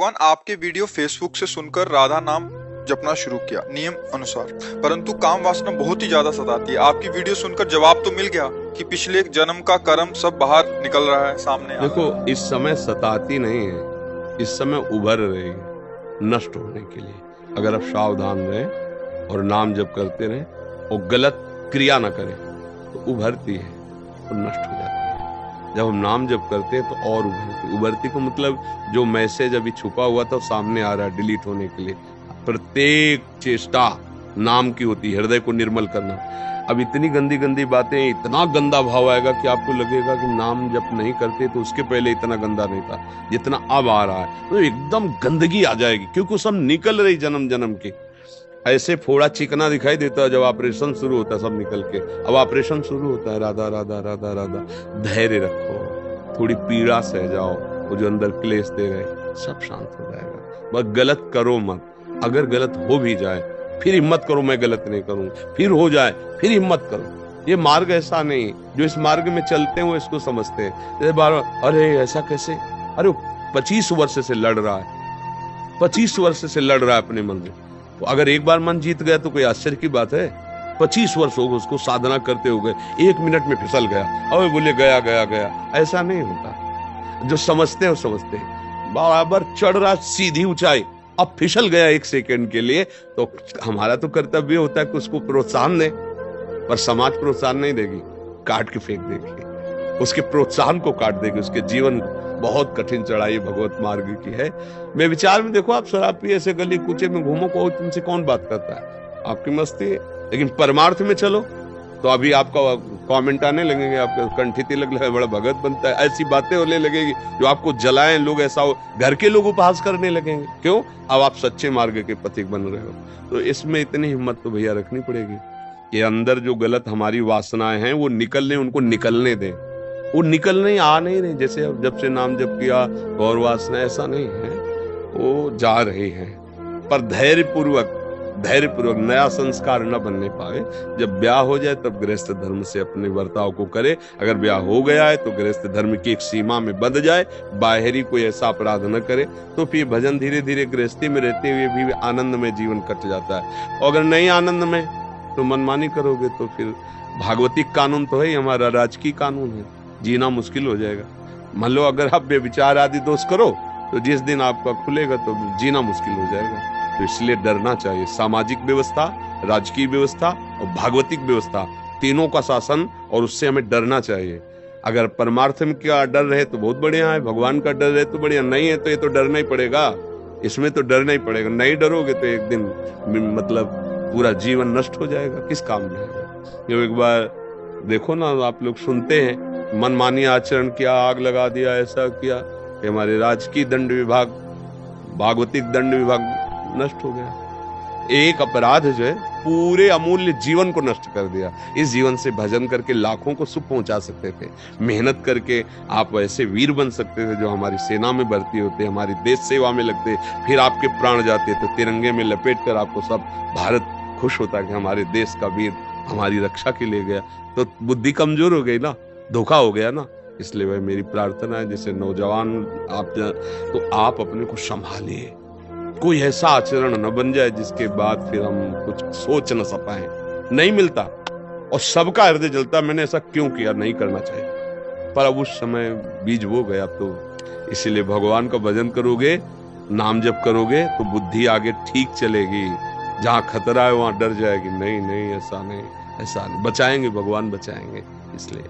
भगवान आपके video Facebook से सुनकर राधा नाम जपना शुरू किया नियम अनुसार, परंतु काम वासना बहुत ही ज्यादा सताती है। आपकी वीडियो सुनकर जवाब तो मिल गया कि पिछले एक जन्म का कर्म सब बाहर निकल रहा है, सामने देखो इस समय सताती नहीं है, इस समय उभर रही है नष्ट होने के लिए। अगर आप सावधान रहें और नाम जप करते रहें और गलत क्रिया ना करें तो उभरती है और नष्ट हो जाती है। जब हम नाम जप करते हैं तो और उभरती को मतलब जो मैसेज अभी छुपा हुआ था सामने आ रहा है डिलीट होने के लिए। प्रत्येक चेष्टा नाम की होती है, हृदय को निर्मल करना। अब इतनी गंदी गंदी बातें, इतना गंदा भाव आएगा कि आपको लगेगा कि नाम जप नहीं करते तो उसके पहले इतना गंदा नहीं था जितना अब आ रहा है। तो एकदम गंदगी आ जाएगी क्योंकि सब निकल रही जन्म जन्म की। ऐसे फोड़ा चिकना दिखाई देता है जब ऑपरेशन शुरू होता है, सब निकल के। अब ऑपरेशन शुरू होता है, राधा राधा राधा राधा। धैर्य रखो, थोड़ी पीड़ा सह जाओ, वो जो अंदर क्लेश दे रहे सब शांत हो जाएगा। बस गलत करो मत। अगर गलत हो भी जाए फिर हिम्मत करो मैं गलत नहीं करूंगा, फिर हो जाए फिर हिम्मत करो। ये मार्ग ऐसा नहीं, जो इस मार्ग में चलते हैं वो इसको समझते हैं। जैसे बार अरे ऐसा कैसे, अरे 25 वर्ष से लड़ रहा है, 25 वर्ष से लड़ रहा है अपने मन में। तो अगर एक बार मन जीत गया तो कोई आश्चर्य की बात है? 25 वर्ष हो गए उसको साधना करते हो गए, 1 मिनट में फिसल गया और बोले गया गया गया। ऐसा नहीं होता। जो समझते हैं वो समझते हैं। बराबर चढ़ रहा सीधी ऊंचाई, अब फिसल गया 1 सेकंड के लिए, तो हमारा तो कर्तव्य होता है कि उसको प्रोत्साहन दे। पर समाज प्रोत्साहन नहीं देगी, काट के फेंक देगी, उसके प्रोत्साहन को काट देगी, उसके जीवन को। बहुत कठिन चढ़ाई भगवत मार्ग की है। मैं विचार में देखो, आप शराब पिए ऐसे गली कूचे में घूमो, को तुमसे कौन बात करता है? आपकी मस्ती है। लेकिन परमार्थ में चलो तो अभी आपका कमेंट आने लगेंगे, आपके कंठी तिलक लगे, बड़ा भगत बनता है, ऐसी बातें होने लगेगी जो आपको जलाएं लोग। ऐसा हो घर के लोग उपहास करने लगेंगे। क्यों? अब आप सच्चे मार्ग के पथिक बन रहे हो। तो इसमें इतनी हिम्मत तो भैया रखनी पड़ेगी कि अंदर जो गलत हमारी वासनाएं हैं वो निकलने, उनको निकलने दें। वो निकलने आ नहीं रहे। जैसे जब से नाम जप किया गौर वासना, ऐसा नहीं है, वो जा रही है। पर धैर्यपूर्वक नया संस्कार न बनने पाए। जब ब्याह हो जाए तब गृहस्थ धर्म से अपने बर्ताव को करे। अगर ब्याह हो गया है तो गृहस्थ धर्म की एक सीमा में बंध जाए, बाहरी कोई ऐसा अपराध न करे, तो फिर भजन धीरे धीरे गृहस्थी में रहते हुए भी आनंद में जीवन कट जाता है। और अगर नहीं आनंद में तो मनमानी करोगे तो फिर भागवतिक कानून तो है ही, हमारा राजकीय कानून है, जीना मुश्किल हो जाएगा। मान लो अगर आप बेविचार आदि दोष करो तो जिस दिन आपका खुलेगा तो जीना मुश्किल हो जाएगा। तो इसलिए डरना चाहिए। सामाजिक व्यवस्था, राजकीय व्यवस्था और भागवतिक व्यवस्था, तीनों का शासन, और उससे हमें डरना चाहिए। अगर परमार्थ में क्या डर रहे तो बहुत बढ़िया है, भगवान का डर रहे तो बढ़िया, नहीं है तो ये तो डरना ही पड़ेगा। इसमें तो डरना ही पड़ेगा। नहीं डरोगे तो एक दिन मतलब पूरा जीवन नष्ट हो जाएगा, किस काम में है। एक बार देखो ना, आप लोग सुनते हैं मनमानी आचरण किया, आग लगा दिया, ऐसा किया कि हमारे राजकीय दंड विभाग, भागवतिक दंड विभाग नष्ट हो गया। एक अपराध जो है पूरे अमूल्य जीवन को नष्ट कर दिया। इस जीवन से भजन करके लाखों को सुख पहुंचा सकते थे, मेहनत करके आप ऐसे वीर बन सकते थे जो हमारी सेना में भर्ती होते, हमारी देश सेवा में लगते, फिर आपके प्राण जाते तो तिरंगे में लपेट कर आपको सब भारत खुश होता कि हमारे देश का वीर हमारी रक्षा के लिए गया। तो बुद्धि कमजोर हो गई ना, धोखा हो गया ना। इसलिए वह मेरी प्रार्थना है, जैसे नौजवान तो आप अपने को संभालिए, कोई ऐसा आचरण न बन जाए जिसके बाद फिर हम कुछ सोच न सपाएं। नहीं मिलता और सबका हृदय जलता, मैंने ऐसा क्यों किया, नहीं करना चाहिए। पर अब उस समय बीज वो गया। तो इसीलिए भगवान का भजन करोगे, नाम जप करोगे तो बुद्धि आगे ठीक चलेगी। जहां खतरा है वहां डर जाएगी। नहीं नहीं, ऐसा नहीं, ऐसा नहीं। बचाएंगे, भगवान बचाएंगे। इसलिए